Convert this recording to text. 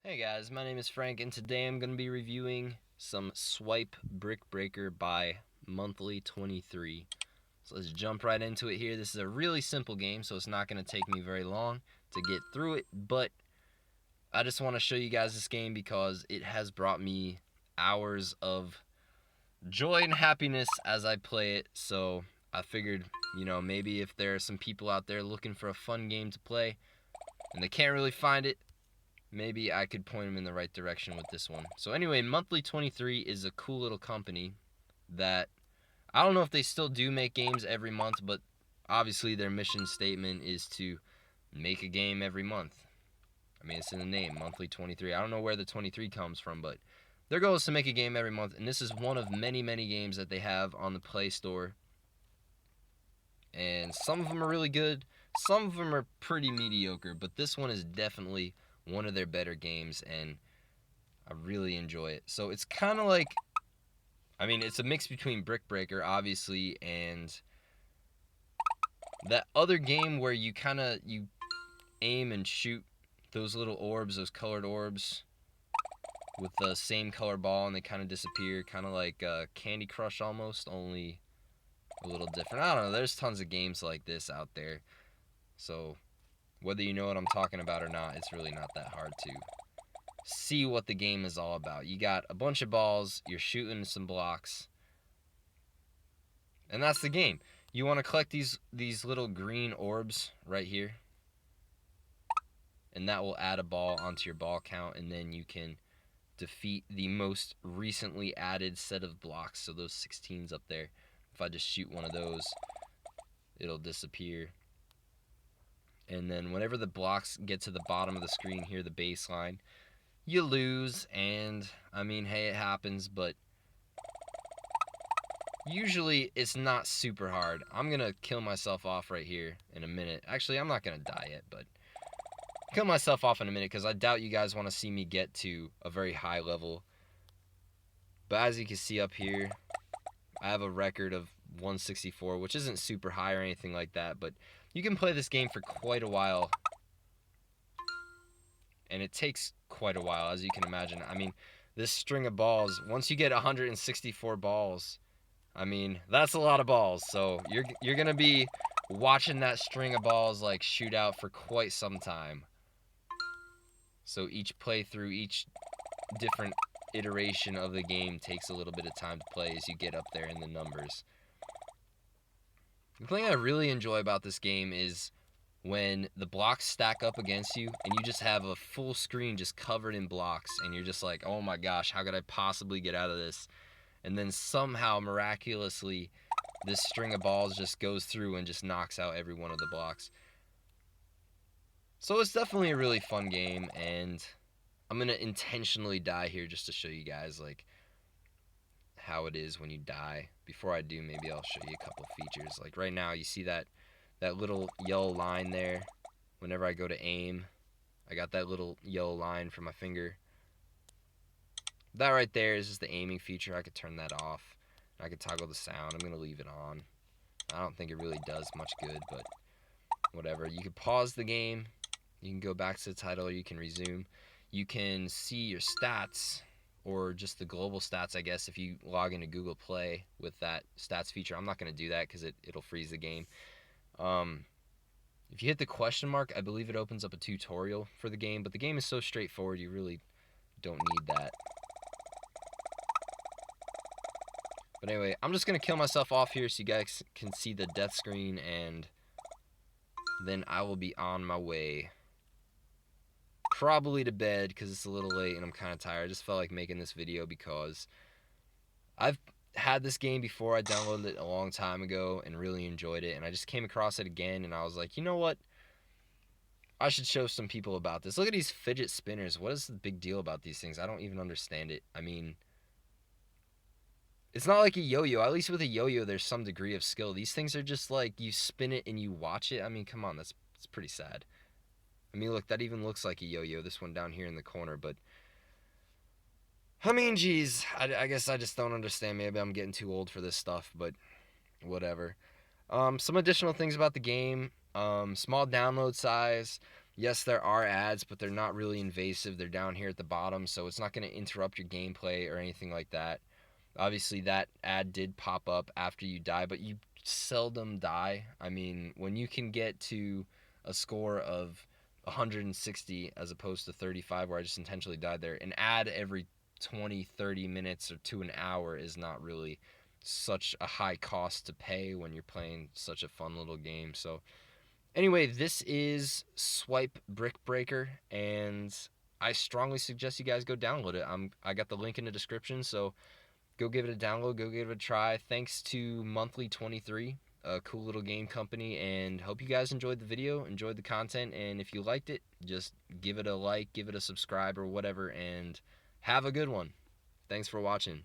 Hey guys, my name is Frank, and today I'm going to be reviewing some Swipe Brick Breaker by Monthly23. So let's jump right into it here. This is a really simple game, so it's not going to take me very long to get through it, but I just want to show you guys this game because it has brought me hours of joy and happiness as I play it. So I figured, maybe if there are some people out there looking for a fun game to play and they can't really find it, maybe I could point them in the right direction with this one. So anyway, Monthly23 is a cool little company that I don't know if they still do make games every month, but obviously their mission statement is to make a game every month. I mean, it's in the name, Monthly23. I don't know where the 23 comes from, but their goal is to make a game every month, and this is one of many, many games that they have on the Play Store. And some of them are really good, some of them are pretty mediocre, but this one is definitely one of their better games, and I really enjoy it. So it's kind of like, it's a mix between Brick Breaker, obviously, and that other game where you aim and shoot those little orbs, those colored orbs, with the same color ball, and they kind of disappear, kind of like Candy Crush almost, only a little different. I don't know. There's tons of games like this out there. So whether you know what I'm talking about or not, it's really not that hard to see what the game is all about. You got a bunch of balls, you're shooting some blocks, and that's the game. You want to collect these little green orbs right here, and that will add a ball onto your ball count, and then you can defeat the most recently added set of blocks. So those 16s up there, if I just shoot one of those, it'll disappear. And then whenever the blocks get to the bottom of the screen here, the baseline, you lose. And hey, it happens, but usually it's not super hard. I'm gonna kill myself off right here in a minute. Actually, I'm not gonna die yet, but kill myself off in a minute because I doubt you guys want to see me get to a very high level. But as you can see up here, I have a record of 164, which isn't super high or anything like that, but you can play this game for quite a while, and it takes quite a while, as you can imagine. This string of balls, once you get 164 balls, that's a lot of balls. So you're gonna be watching that string of balls like shoot out for quite some time. So each playthrough, each different iteration of the game takes a little bit of time to play as you get up there in the numbers. The thing I really enjoy about this game is when the blocks stack up against you and you just have a full screen just covered in blocks, and you're just like, oh my gosh, how could I possibly get out of this? And then somehow, miraculously, this string of balls just goes through and just knocks out every one of the blocks. So it's definitely a really fun game, and I'm going to intentionally die here just to show you guys like how it is when you die. Before I do, maybe I'll show you a couple features. Like right now, you see that little yellow line there? Whenever I go to aim, I got that little yellow line for my finger. That right there is just the aiming feature. I could turn that off. I could toggle the sound. I'm going to leave it on. I don't think it really does much good, but whatever. You can pause the game. You can go back to the title, or you can resume. You can see your stats, or just the global stats, I guess, if you log into Google Play with that stats feature. I'm not going to do that because it'll freeze the game. If you hit the question mark, I believe it opens up a tutorial for the game, but the game is so straightforward, you really don't need that. But anyway, I'm just going to kill myself off here so you guys can see the death screen, and then I will be on my way. Probably to bed because it's a little late and I'm kind of tired. I just felt like making this video because I've had this game before. I downloaded it a long time ago and really enjoyed it, and I just came across it again, and I was like, you know what? I should show some people about this. Look at these fidget spinners. What is the big deal about these things? I don't even understand it. It's not like a yo-yo. At least with a yo-yo, there's some degree of skill. These things are just like you spin it and you watch it. Come on, it's pretty sad. Look, that even looks like a yo-yo, this one down here in the corner, but geez, I guess I just don't understand. Maybe I'm getting too old for this stuff, but whatever. Some additional things about the game. Small download size. Yes, there are ads, but they're not really invasive. They're down here at the bottom, so it's not going to interrupt your gameplay or anything like that. Obviously, that ad did pop up after you die, but you seldom die. I mean, when you can get to a score of 160 as opposed to 35, where I just intentionally died there, an ad every 20, 30 minutes or to an hour is not really such a high cost to pay when you're playing such a fun little game. So, anyway, this is Swipe Brick Breaker, and I strongly suggest you guys go download it. I got the link in the description, so go give it a download, go give it a try. Thanks to Monthly23, a cool little game company, and hope you guys enjoyed the video, enjoyed the content, and if you liked it, just give it a like, give it a subscribe or whatever, and have a good one. Thanks for watching.